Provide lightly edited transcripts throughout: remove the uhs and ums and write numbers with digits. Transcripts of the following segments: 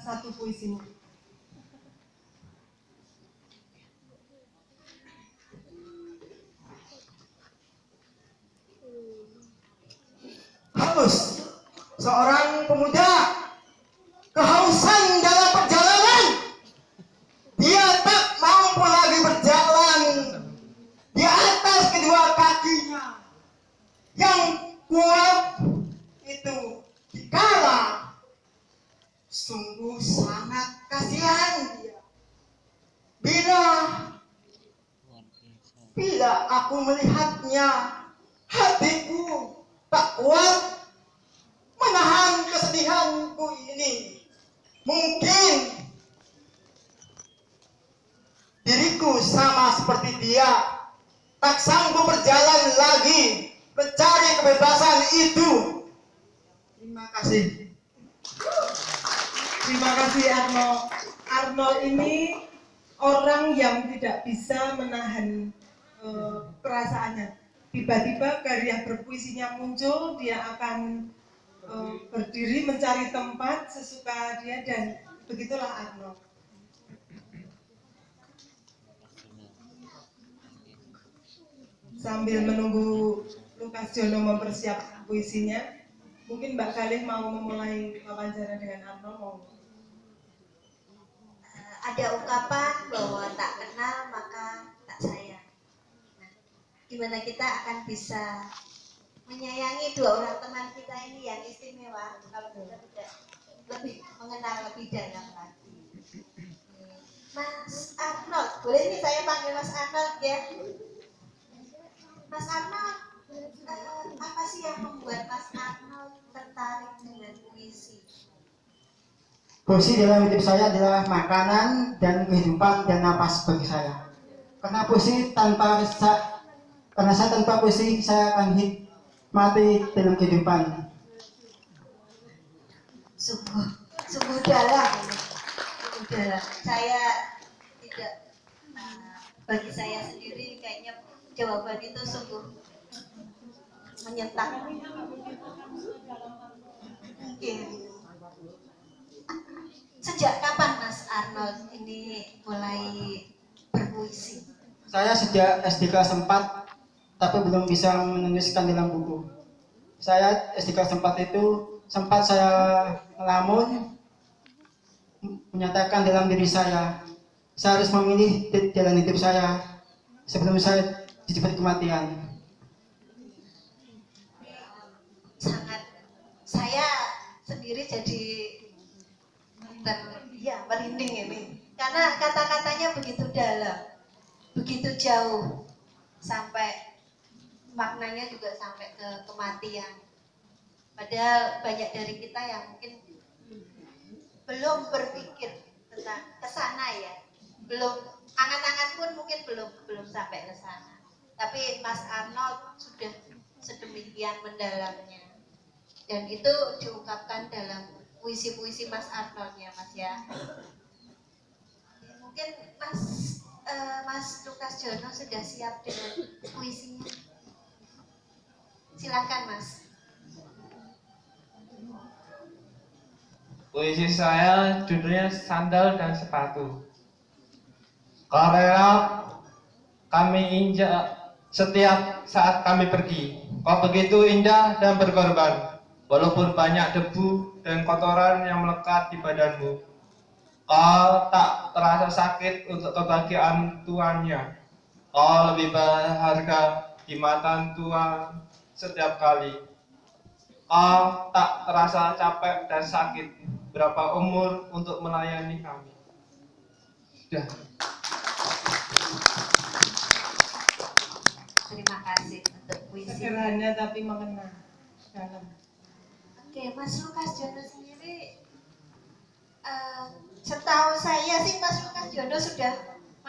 satu puisimu. Haus seorang pemuda, kehausan dalam perjalanan. Dia tak mampu lagi berjalan di atas kedua kakinya yang kuat itu. Dikala sungguh sangat kasihan dia. Bila aku melihatnya, hatiku tak kuat menahan kesedihanku ini. Mungkin diriku sama seperti dia, tak sanggup berjalan lagi mencari kebebasan itu. Terima kasih. Terima kasih Arno. Arno ini orang yang tidak bisa menahan perasaannya. Tiba-tiba karya berpuisinya muncul, dia akan berdiri mencari tempat sesuka dia, dan begitulah Arno. Sambil menunggu Lukas Jono mempersiapkan puisinya, mungkin Mbak Galih mau memulai wawancara dengan Arno. Mau? Ada ungkapan bahwa tak kenal maka tak sayang. Nah, gimana kita akan bisa menyayangi dua orang teman kita ini yang istimewa kalau kita tidak lebih mengenal lebih dalam lagi. Mas Arnold, boleh nih saya panggil Mas Arnold ya? Mas Arnold, apa sih yang membuat Mas Arnold tertarik dengan puisi? Puisi dalam hidup saya adalah makanan dan kehidupan dan napas bagi saya. Karena saya tanpa puisi saya akan mati dalam kehidupan. Sungguh dalam ini. Sungguh dalam. Saya tidak, bagi saya sendiri kayaknya jawaban itu sungguh menyentak. Mungkin. Sejak kapan Mas Arnold ini mulai berpuisi? Saya sejak SD kelas 4 tapi belum bisa menuliskan dalam buku. Saya SD kelas 4 itu sempat saya ngelamun, menyatakan dalam diri saya harus memilih jalan hidup saya sebelum saya dijemput kematian. Sangat, saya sendiri jadi merinding ini karena kata-katanya begitu dalam, begitu jauh, sampai maknanya juga sampai ke kematian. Padahal banyak dari kita yang mungkin belum berpikir tentang kesana ya, belum angan-angan pun mungkin belum sampai ke sana. Tapi Mas Arnold sudah sedemikian mendalamnya, dan itu diungkapkan dalam puisi-puisi Mas Arnold ya Mas ya. Mungkin Mas Lukas Jono sudah siap dengan puisinya. Silakan Mas. Puisi saya judulnya Sandal dan Sepatu. Karena kami injak setiap saat kami pergi. Kau begitu indah dan berkorban, walaupun banyak debu dan kotoran yang melekat di badanmu. Kau tak terasa sakit untuk kebahagiaan tuannya. Kau lebih berharga di mata Tuhan setiap kali. Kau tak terasa capek dan sakit. Berapa umur untuk melayani kami. Sudah. Terima kasih untuk puisi. Sederhana tapi mengena dalam. Oke, Mas Lukas Jono sendiri, setahu saya sih Mas Lukas Jono sudah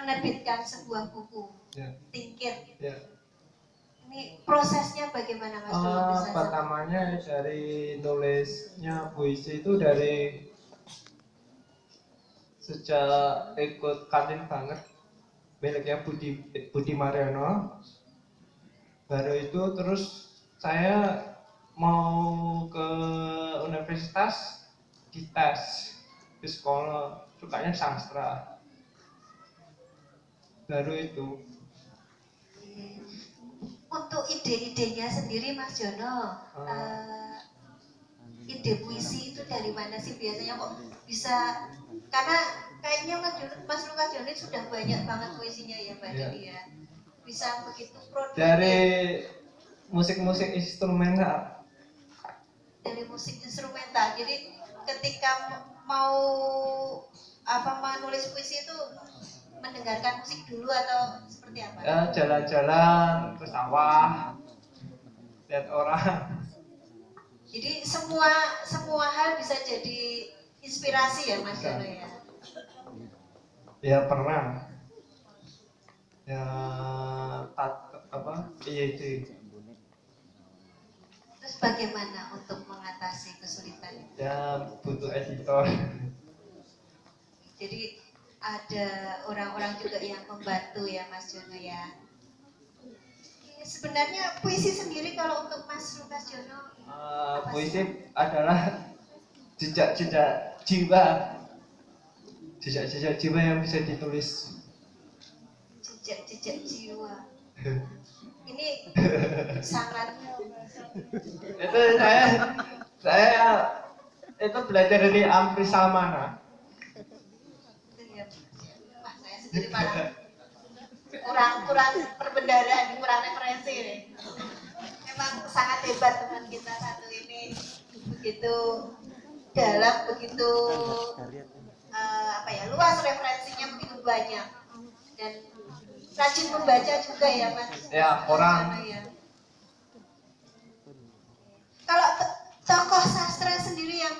menerbitkan sebuah buku, Tingkir. Ya. Ini prosesnya bagaimana Mas Lukas? Pertamanya dari nulisnya puisi itu dari sejak ikut kantin banget miliknya Budi Mariono. Baru itu terus saya mau ke universitas dites di sekolah sukanya sastra. Baru itu. Untuk ide-idenya sendiri Mas Jono, ide puisi itu dari mana sih biasanya kok bisa? Karena kayaknya Mas Lukas Jono sudah banyak banget puisinya ya Mbak Dewi ya. Bisa begitu produktif. Dari musik-musik instrumental. Dari musik instrumental. Jadi ketika mau menulis puisi itu mendengarkan musik dulu atau seperti apa? Ya, jalan-jalan ke sawah, lihat orang. Jadi semua hal bisa jadi inspirasi ya Mas Jono ya. Ya pernah. Ya PYD. Terus bagaimana untuk mengatasi kesulitan itu? Ya butuh editor. Jadi ada orang-orang juga yang membantu ya Mas Jono ya. Sebenarnya puisi sendiri kalau untuk Mas Lukas Jono Puisi adalah jejak-jejak jiwa. Jejak-jejak jiwa yang bisa ditulis. jejak jiwa. Ini sangat Itu saya itu belajar dari Amri Salmana. Wah, saya sendiri malah kurang perbendaharaan, kurang referensi nih. Memang sangat hebat teman kita satu ini, begitu dalam, begitu luas referensinya, begitu banyak dan rajin membaca juga ya Mas. Ya, orang. Ya. Kalau tokoh sastra sendiri yang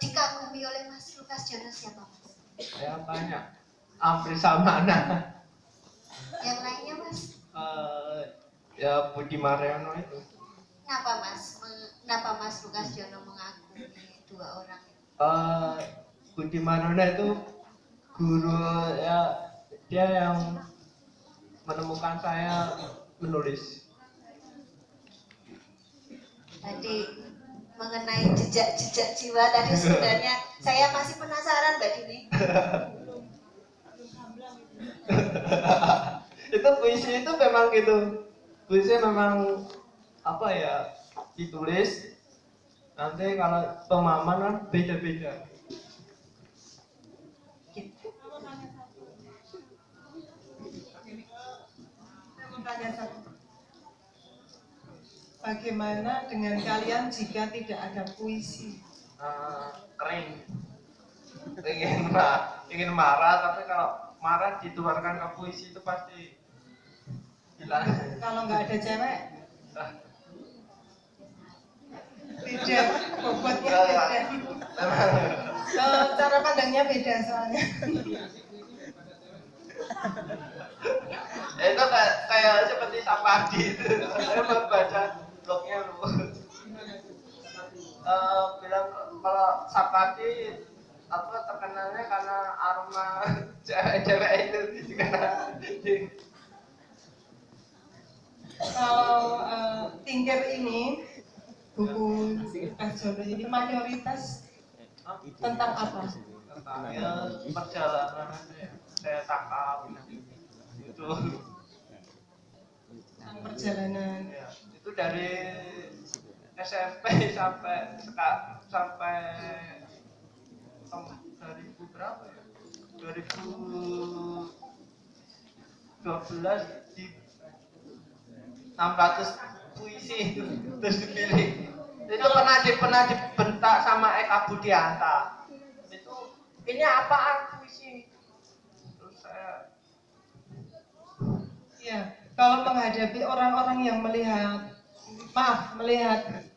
dikagumi oleh Mas Lukas Jono siapa Mas? Saya banyak. Amri Salmana. Yang lainnya Mas? Ya Budi Mariono itu. Kenapa Mas Lukas Jono mengagumi dua orang itu? Budi Mariono itu guru ya, dia yang menemukan saya menulis. Tadi mengenai jejak jiwa tadi sebenarnya saya masih penasaran Mbak Dini. Itu puisi itu memang gitu. Puisi memang ditulis. Nanti kalau pemahaman kan beda-beda. Bagaimana dengan kalian jika tidak ada puisi? Kering. Ingin marah, tapi kalau marah ditularkan ke puisi itu pasti hilang. Kalau nggak ada cewek, beda, bobotnya beda. Cara pandangnya beda soalnya. Itu kayak seperti Sapardi itu. Saya membaca blognya bilang kalau Sapardi terkenalnya karena aroma cewek itu. Kalau Tingkir ini buku Lukas Jono ini mayoritas tentang apa? Tentang perjalanan saya tangkap itu. Tentang perjalanan. Ya, itu dari SMP sampai 2000 berapa ya? 2012 di 600 puisi terus dipilih. Itu pernah dibentak sama Eka Budianta. Itu ini apaan puisi? Terus saya Ya, kalau menghadapi orang-orang yang melihat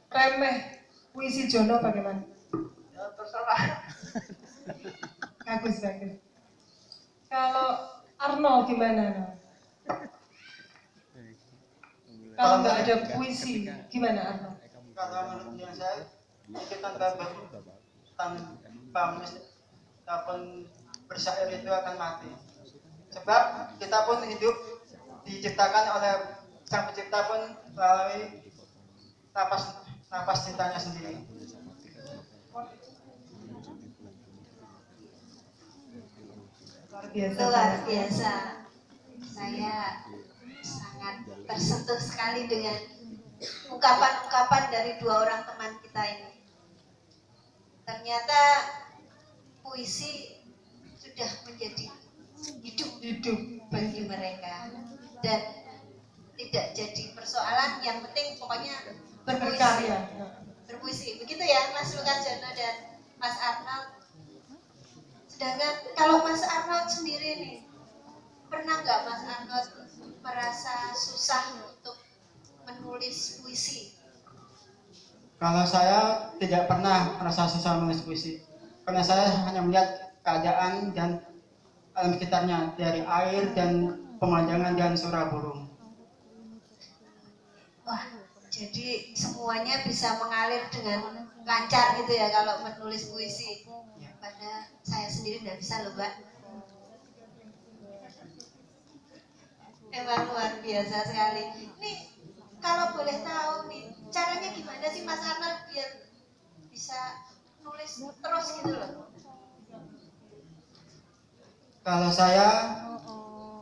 remeh puisi Jono bagaimana? ya terserah. Bagus. Kalau Arno gimana? Kalau nggak ada puisi, gimana Arno? Kalau menurut yang saya itu tanpa bersair itu akan mati. Sebab kita pun hidup diciptakan oleh Sang Pencipta pun melalui napas cintanya sendiri. Luar biasa. Luar biasa. Saya sangat tersentuh sekali dengan ungkapan-ungkapan dari dua orang teman kita ini. Ternyata puisi sudah menjadi hidup bagi mereka dan tidak jadi persoalan, yang penting pokoknya Berkarya. berpuisi. Begitu ya Mas Lukas Jono dan Mas Arnold. Sedangkan kalau Mas Arnold sendiri nih, pernah nggak Mas Arnold merasa susah untuk menulis puisi? Kalau saya tidak pernah merasa susah menulis puisi, karena saya hanya melihat keadaan dan alam sekitarnya, dari air dan pemandangan dan suara burung. Wah, jadi semuanya bisa mengalir dengan lancar gitu ya kalau menulis puisi. Pada saya sendiri nggak bisa loh, Mbak. Emang luar biasa sekali. Nih, kalau boleh tahu nih, caranya gimana sih Mas Arnold biar bisa nulis terus gitu loh? Kalau saya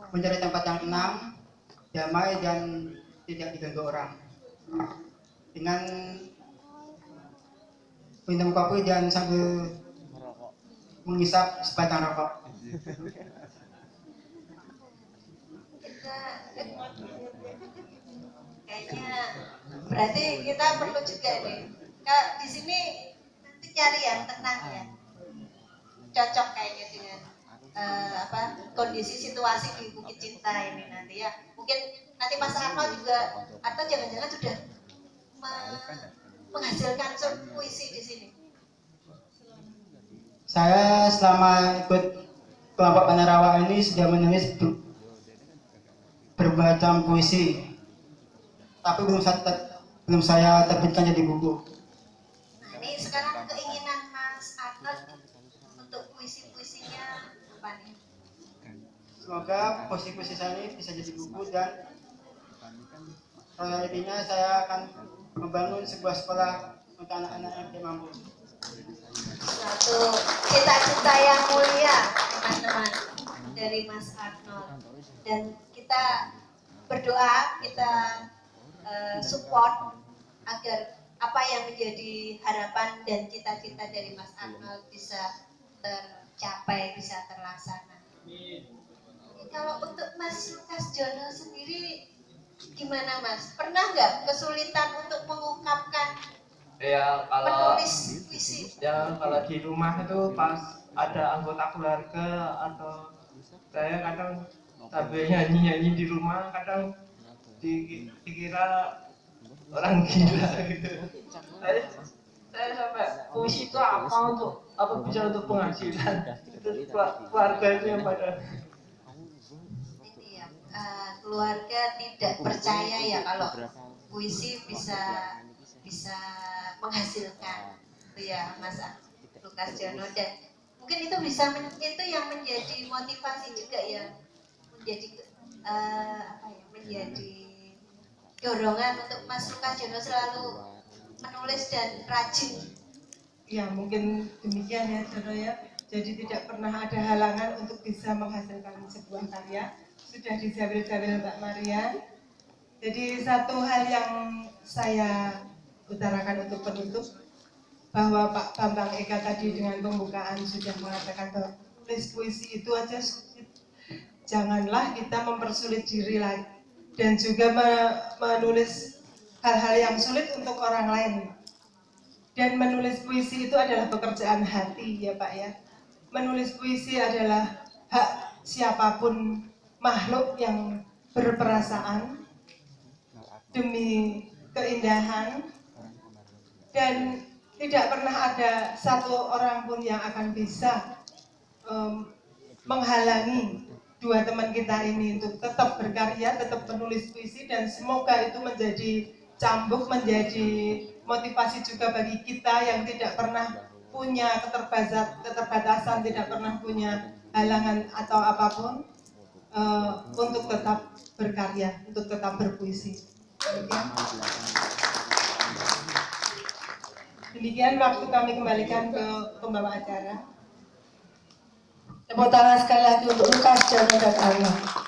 mencari tempat yang tenang, damai dan tidak diganggu orang, dengan minum kopi dan sambil menghisap sebatang rokok. Kita kayaknya berarti kita perlu juga nih. Kalau di sini nanti cari yang tenang ya, cocok kayaknya dengan kondisi situasi di Bukit Cinta ini nanti ya. Mungkin nanti Mas Arnold juga, atau jangan-jangan sudah menghasilkan puisi di sini. Saya selama ikut kelompok Panarawa ini sudah menulis bermacam puisi, tapi belum saya terbitkan jadi buku. Nah ini sekarang keinginan Mas Arnold untuk puisi-puisinya apa nih? Semoga puisi-puisi saya ini bisa jadi buku, dan royaltinya saya akan membangun sebuah sekolah untuk anak-anak yang tidak mampu. Suatu cita-cita yang mulia, teman-teman, dari Mas Arnold. Dan kita berdoa, kita support agar apa yang menjadi harapan dan cita-cita dari Mas Arnold bisa tercapai, bisa terlaksana. Kalau untuk Mas Lukas Jono sendiri gimana Mas? Pernah nggak kesulitan untuk mengungkapkan Ya menulis puisi? kalau di rumah itu pas ada anggota keluarga atau saya kadang sambil nyanyi di rumah, kadang dikira orang gila gitu. Saya sampai puisi itu apa bisa untuk penghasilan? Itu keluarga itu yang pada Ini ya, keluarga tidak percaya ya kalau puisi bisa menghasilkan, itu ya Mas Lukas Jono. Dan mungkin itu itu yang menjadi motivasi juga ya, menjadi dorongan untuk Mas Lukas Jono selalu menulis dan rajin. Ya mungkin demikian ya Jono ya. Jadi tidak pernah ada halangan untuk bisa menghasilkan sebuah karya. Sudah dijawil-jawil Mbak Maria. Jadi satu hal yang saya utarakan untuk penutup, bahwa Pak Bambang Eka tadi dengan pembukaan sudah mengatakan bahwa tulis puisi itu aja sulit. Janganlah kita mempersulit diri lagi dan juga menulis hal-hal yang sulit untuk orang lain. Dan menulis puisi itu adalah pekerjaan hati ya Pak ya. Menulis puisi adalah hak siapapun makhluk yang berperasaan demi keindahan, dan tidak pernah ada satu orang pun yang akan bisa menghalangi dua teman kita ini untuk tetap berkarya, tetap menulis puisi, dan semoga itu menjadi cambuk, menjadi motivasi juga bagi kita yang tidak pernah punya keterbatasan, tidak pernah punya halangan atau apapun, untuk tetap berkarya, untuk tetap berpuisi. Demikian waktu kami kembalikan ke pembawa acara. Tepuk tangan sekali lagi untuk Lukas dan Anak.